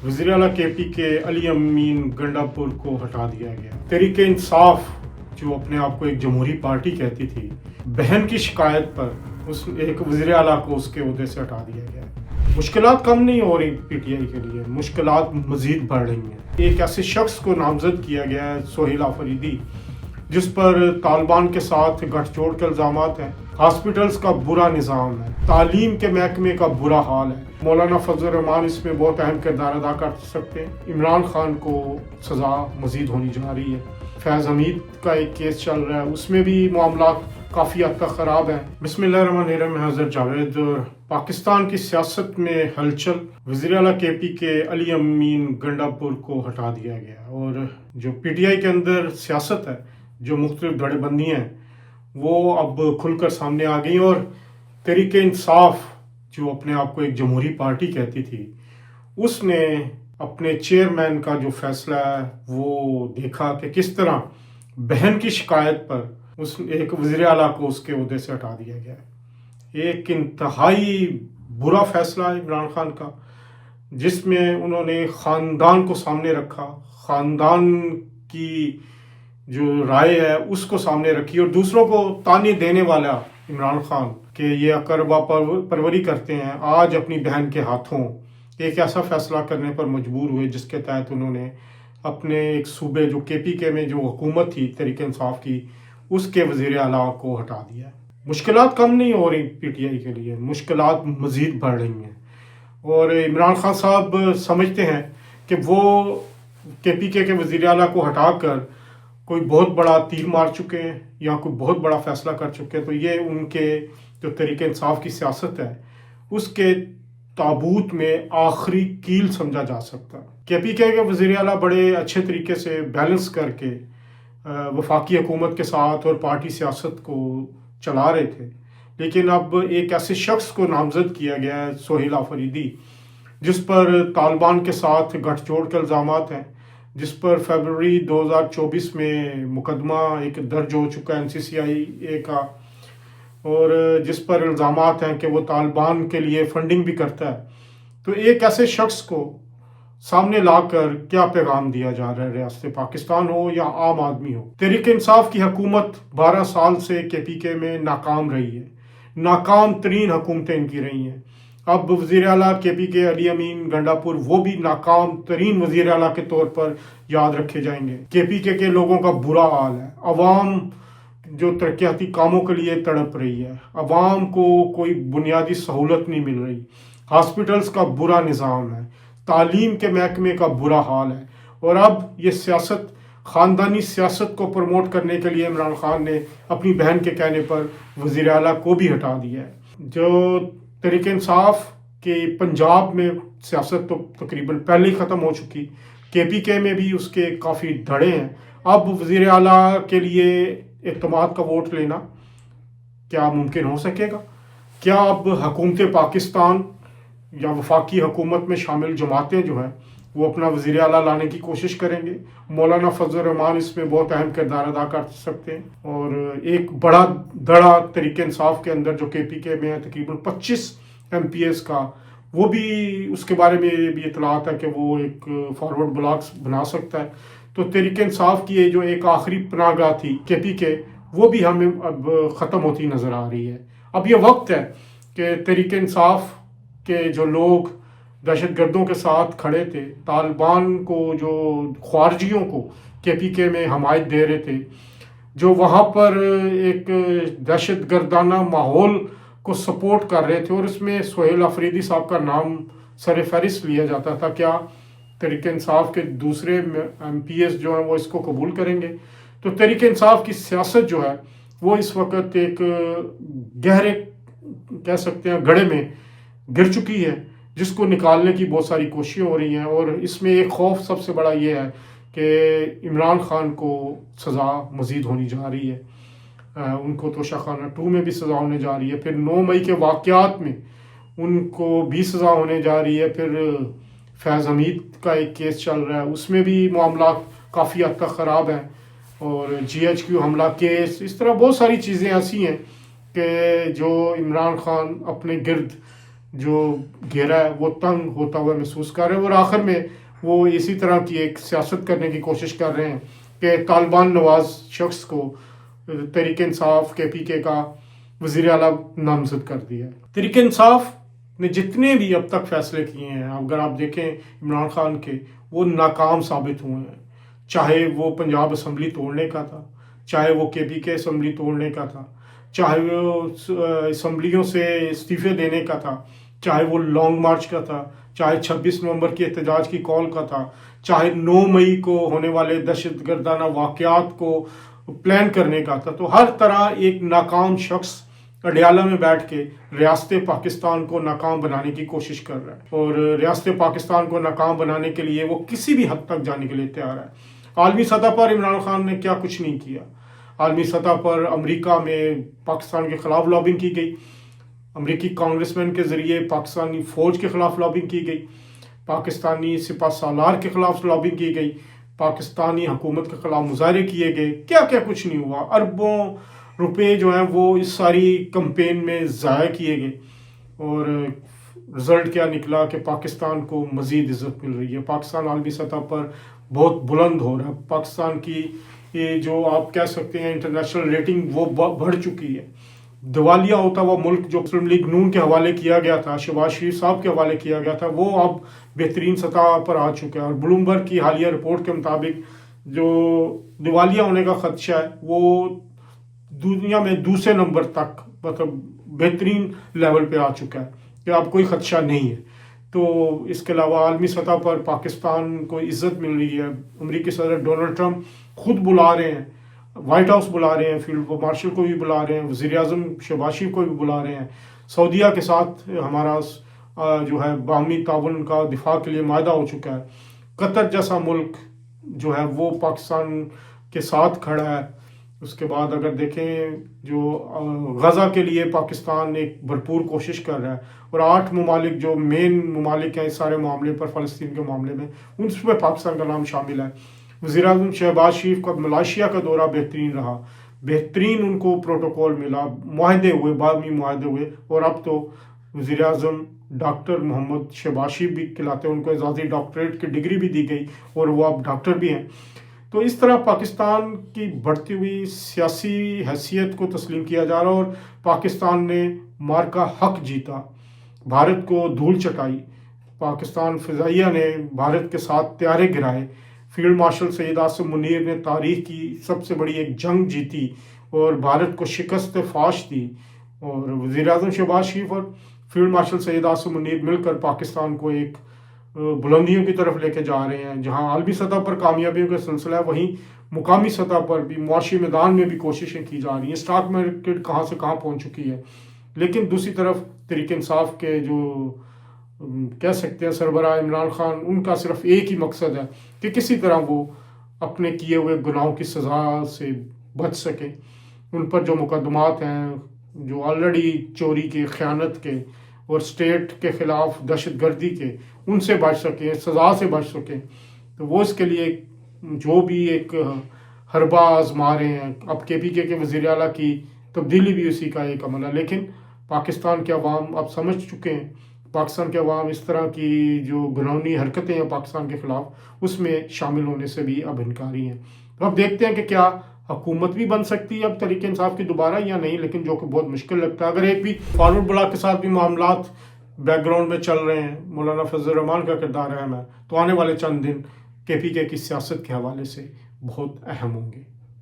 वज़ीर आला KP के अली अमीन गंडापुर को हटा दिया गया। तहरीक इंसाफ जो अपने आप को एक जमहूरी पार्टी कहती थी, बहन की शिकायत पर उस एक वज़ीर आला को उसके ओहदे से हटा दिया गया। मुश्किलात कम नहीं हो रही PTI के लिए, मुश्किलात मज़ीद बढ़ रही हैं। एक ऐसे शख्स को नामजद किया गया है, सोहेल आफरीदी, जिस पर तालिबान के साथ गठजोड़ के इल्ज़ामात हैं। हॉस्पिटल्स का बुरा निज़ाम है, तालीम के महकमे का बुरा हाल है। मौलाना फजल रहमान इसमें बहुत अहम किरदार अदा कर सकते हैं। इमरान खान को सज़ा मज़ीद होनी जा रही है। फैज़ हमीद का एक केस चल रहा है, उसमें भी मामला काफ़ी हद तक ख़राब है। बिस्मिल्लाहिर्रहमानिर्रहीम। हज़रत जावेद। पाकिस्तान की सियासत में हलचल। वज़ीर आला KP के अली अमीन गंडापुर को हटा दिया गया और जो PTI के अंदर सियासत है, जो मुख्तलिफ धड़ेबंदियाँ हैं, वो अब खुलकर सामने आ गई। और तहरीक इंसाफ जो अपने आप को एक जमहूरी पार्टी कहती थी, उसने अपने चेयरमैन का जो फैसला है वो देखा कि किस तरह बहन की शिकायत पर उस एक वज़ीर आला को उसके ओहदे से हटा दिया गया। एक इंतहाई बुरा फैसला है इमरान खान का, जिसमें उन्होंने ख़ानदान को सामने रखा, ख़ानदान की जो राय है उसको सामने रखी और दूसरों को ताने देने वाला इमरान खान के ये अकरबा परवरी करते हैं, आज अपनी बहन के हाथों एक ऐसा फैसला करने पर मजबूर हुए जिसके तहत उन्होंने अपने एक सूबे जो KPK में जो हुकूमत थी तहरीक इंसाफ की, उसके वज़ीर आला को हटा दिया। मुश्किलात कम नहीं हो रही PTI के लिए, मुश्किलात मज़ीद बढ़ रही हैं। और इमरान खान साहब समझते हैं कि वो KPK के वज़ीर आला को हटाकर कोई बहुत बड़ा तीर मार चुके हैं या कोई बहुत बड़ा फैसला कर चुके हैं, तो ये उनके जो तहरीक इंसाफ की सियासत है उसके ताबूत में आखिरी कील समझा जा सकता है। KPK के वज़ीर आला बड़े अच्छे तरीके से बैलेंस करके वफाकी हुकूमत के साथ और पार्टी सियासत को चला रहे थे, लेकिन अब एक ऐसे शख्स को नामजद किया गया है, सोहेल आफरीदी, जिस पर तालिबान के साथ गठजोड़ के इल्ज़ामात हैं, जिस पर फरवरी 2024 में मुकदमा एक दर्ज हो चुका है NCCIA का, और जिस पर इल्ज़ामात हैं कि वो तालिबान के लिए फंडिंग भी करता है। तो एक ऐसे शख्स को सामने लाकर क्या पैगाम दिया जा रहा है, रियासत पाकिस्तान हो या आम आदमी हो। तहरीक इंसाफ की हुकूमत 12 साल से KPK में नाकाम रही है, नाकाम तरीन हुकूमतें इनकी रही हैं। अब वज़ीर आला KPK अली अमीन गंडापुर वो भी नाकाम तरीन वज़ीर आला के तौर पर याद रखे जाएंगे। KPK के लोगों का बुरा हाल है, अवाम जो तरक्याती कामों के लिए तड़प रही है, अवाम को कोई बुनियादी सहूलत नहीं मिल रही, हॉस्पिटल्स का बुरा निज़ाम है, तालीम के महकमे का बुरा हाल है। और अब ये सियासत, ख़ानदानी सियासत को प्रमोट करने के लिए इमरान खान ने अपनी बहन के कहने पर वज़ीर आला को भी हटा दिया है। जो तहरीक इंसाफ के पंजाब में सियासत तो तकरीबन पहले ही ख़त्म हो चुकी, KPK में भी उसके काफ़ी धड़े हैं। अब वज़ीर आला के लिए इत्तेमाद का वोट लेना क्या मुमकिन हो सकेगा? क्या अब हुकूमत पाकिस्तान या वफाकी हुकूमत में शामिल जमातें जो हैं वो अपना वज़ीर आला लाने की कोशिश करेंगे? मौलाना फजल रहमान इसमें बहुत अहम किरदार अदा कर सकते हैं। और एक बड़ा धड़ा तहरीक इंसाफ के अंदर जो KPK में है, तकरीबन 25 MPs का, वो भी उसके बारे में भी इतलात है कि वो एक फॉरवर्ड ब्लॉक्स बना सकता है। तो तहरीक इंसाफ की ये जो एक आखिरी पनाहगाह थी KPK, वो भी हमें अब ख़त्म होती नज़र आ रही है। अब ये वक्त है कि तहरीक इंसाफ के जो लोग दहशतगर्दों के साथ खड़े थे, तालिबान को जो ख्वारजियों को KPK में हमायत दे रहे थे, जो वहाँ पर एक दहशतगर्दाना माहौल को सपोर्ट कर रहे थे, और इसमें सोहेल आफरीदी साहब का नाम सर फहरिस्त लिया जाता था, क्या तहरीक इंसाफ के दूसरे MPs जो हैं वो इसको कबूल करेंगे? तो तहरीक इंसाफ की सियासत जो है वो इस वक्त एक गहरे, कह सकते हैं, गड्ढे में गिर चुकी है, जिसको निकालने की बहुत सारी कोशिशें हो रही हैं। और इसमें एक खौफ सबसे बड़ा ये है कि इमरान खान को सज़ा मज़ीद होनी जा रही है। उनको तोशाखाना 2 में भी सज़ा होने जा रही है, फिर 9 मई के वाक़यात में उनको भी सज़ा होने जा रही है, फिर फैज़ हमीद का एक केस चल रहा है, उसमें भी मामला काफ़ी हद तक ख़राब है, और GHQ हमला केस, इस तरह बहुत सारी चीज़ें ऐसी हैं कि जो इमरान खान अपने गिर्द جو گھیرا ہے وہ تنگ ہوتا ہوا محسوس کر رہے ہیں، اور آخر میں وہ اسی طرح کی ایک سیاست کرنے کی کوشش کر رہے ہیں کہ طالبان نواز شخص کو تحریک انصاف KPK کا وزیر اعلیٰ نامزد کر دیا ہے۔ تحریک انصاف نے جتنے بھی اب تک فیصلے کیے ہیں، اگر آپ دیکھیں عمران خان کے، وہ ناکام ثابت ہوئے ہیں، چاہے وہ پنجاب اسمبلی توڑنے کا تھا، چاہے وہ KPK اسمبلی توڑنے کا تھا، چاہے وہ اسمبلیوں سے استعفے دینے کا تھا، چاہے وہ لانگ مارچ کا تھا، چاہے 26 نومبر کی احتجاج کی کال کا تھا، چاہے 9 مئی کو ہونے والے دہشت گردانہ واقعات کو پلان کرنے کا تھا۔ تو ہر طرح ایک ناکام شخص اڈیالہ میں بیٹھ کے ریاست پاکستان کو ناکام بنانے کی کوشش کر رہا ہے، اور ریاست پاکستان کو ناکام بنانے کے لیے وہ کسی بھی حد تک جانے کے لیے تیار ہے۔ عالمی سطح پر عمران خان نے کیا کچھ نہیں کیا۔ عالمی سطح پر امریکہ میں پاکستان کے خلاف لابنگ کی گئی، امریکی کانگریس مین کے ذریعے پاکستانی فوج کے خلاف لابنگ کی گئی، پاکستانی سپہ سالار کے خلاف لابنگ کی گئی، پاکستانی حکومت کے خلاف مظاہرے کیے گئے، کیا کیا کچھ نہیں ہوا۔ اربوں روپے جو ہیں وہ اس ساری کمپین میں ضائع کیے گئے، اور رزلٹ کیا نکلا کہ پاکستان کو مزید عزت مل رہی ہے، پاکستان عالمی سطح پر بہت بلند ہو رہا ہے، پاکستان کی یہ جو آپ کہہ سکتے ہیں انٹرنیشنل ریٹنگ وہ بڑھ چکی ہے۔ دیوالیہ ہوتا ہوا ملک جو مسلم لیگ نون کے حوالے کیا گیا تھا، شہباز شریف صاحب کے حوالے کیا گیا تھا، وہ اب بہترین سطح پر آ چکا ہے، اور بلومبرگ کی حالیہ رپورٹ کے مطابق جو دیوالیہ ہونے کا خدشہ ہے وہ دنیا میں دوسرے نمبر تک، مطلب بہترین لیول پہ آ چکا ہے کہ اب کوئی خدشہ نہیں ہے۔ تو اس کے علاوہ عالمی سطح پر پاکستان کو عزت مل رہی ہے، امریکی صدر ڈونلڈ ٹرمپ خود بلا رہے ہیں، وائٹ ہاؤس بلا رہے ہیں، فیلڈ مارشل کو بھی بلا رہے ہیں، وزیر اعظم شہباز شریف کو بھی بلا رہے ہیں، سعودیہ کے ساتھ ہمارا جو ہے باہمی تعاون کا دفاع کے لیے معاہدہ ہو چکا ہے، قطر جیسا ملک جو ہے وہ پاکستان کے ساتھ کھڑا ہے۔ اس کے بعد اگر دیکھیں جو غزہ کے لیے پاکستان ایک بھرپور کوشش کر رہا ہے، اور 8 ممالک جو مین ممالک ہیں اس سارے معاملے پر، فلسطین کے معاملے میں، ان میں پاکستان کا نام شامل ہے۔ وزیر اعظم شہباز شریف کا ملائیشیا کا دورہ بہترین رہا، بہترین ان کو پروٹوکول ملا، معاہدے ہوئے، باہمی معاہدے ہوئے، اور اب تو وزیر اعظم ڈاکٹر محمد شہباز شریف بھی کہلاتے ہیں، ان کو اعزازی ڈاکٹریٹ کی ڈگری بھی دی گئی، اور وہ اب ڈاکٹر بھی ہیں۔ تو اس طرح پاکستان کی بڑھتی ہوئی سیاسی حیثیت کو تسلیم کیا جا رہا، اور پاکستان نے مارکا حق جیتا، بھارت کو دھول چٹائی، پاکستان فضائیہ نے بھارت کے ساتھ طیارے گرائے، فیلڈ مارشل سید آصف منیر نے تاریخ کی سب سے بڑی ایک جنگ جیتی اور بھارت کو شکست فاش دی، اور وزیر اعظم شہباز شریف اور فیلڈ مارشل سید آصف منیر مل کر پاکستان کو ایک بلندیوں کی طرف لے کے جا رہے ہیں۔ جہاں عالمی سطح پر کامیابیوں کا سلسلہ ہے، وہیں مقامی سطح پر بھی معاشی میدان میں بھی کوششیں کی جا رہی ہیں۔ اسٹاک مارکیٹ کہاں سے کہاں پہنچ چکی ہے، لیکن دوسری طرف تحریک انصاف کے جو کہہ سکتے ہیں سربراہ عمران خان، ان کا صرف ایک ہی مقصد ہے کہ کسی طرح وہ اپنے کیے ہوئے گناہوں کی سزا سے بچ سکیں، ان پر جو مقدمات ہیں، جو آلریڈی چوری کے، خیانت کے اور اسٹیٹ کے خلاف دہشت گردی کے، ان سے بچ سکیں، سزا سے بچ سکیں۔ تو وہ اس کے لیے جو بھی ایک حربہ آزما رہے ہیں۔ اب KPK کے وزیر اعلیٰ کی تبدیلی بھی اسی کا ایک عمل ہے، لیکن پاکستان کے عوام اب سمجھ چکے ہیں، پاکستان کے عوام اس طرح کی جو گناہونی حرکتیں ہیں پاکستان کے خلاف، اس میں شامل ہونے سے بھی اب انکاری ہیں۔ تو اب دیکھتے ہیں کہ کیا حکومت بھی بن سکتی ہے اب تحریک انصاف کی دوبارہ یا نہیں، لیکن جو کہ بہت مشکل لگتا ہے۔ اگر ایک بھی فارورڈ بلاک کے ساتھ بھی معاملات بیک گراؤنڈ میں چل رہے ہیں، مولانا فضل الرحمان کا کردار اہم ہے، تو آنے والے چند دن KPK کی سیاست کے حوالے سے بہت اہم ہوں گے۔